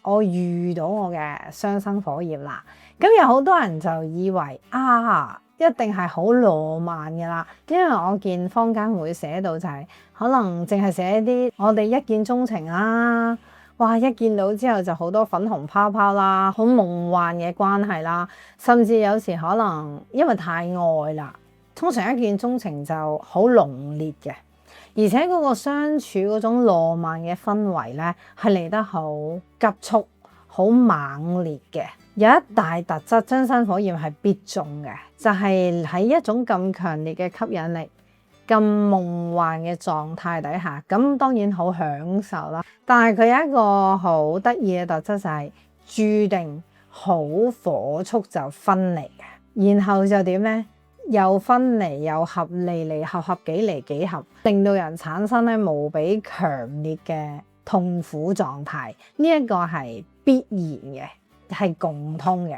我遇到我嘅雙生火焰啦。咁有好多人就以為一定係好浪漫嘅啦，因為我見坊間會寫到就係可能淨係寫啲我哋一見鍾情啦，哇！一見到之後就好多粉紅泡泡啦，好夢幻嘅關係啦，甚至有時可能因為太愛啦，通常一見鍾情就好濃烈嘅，而且嗰個相處嗰種浪漫嘅氛圍咧係嚟得好急速、好猛烈嘅。有一大特質，雙生火焰係必中嘅，就係喺一種咁強烈嘅吸引力、咁夢幻嘅狀態底下，咁當然好享受啦。但係佢有一個好得意嘅特質，就係注定好火速就分離嘅，然後就點呢？又分離又合，離離合合，幾離幾合，令到人產生咧無比強烈嘅痛苦狀態。呢一個係必然嘅，係共通嘅。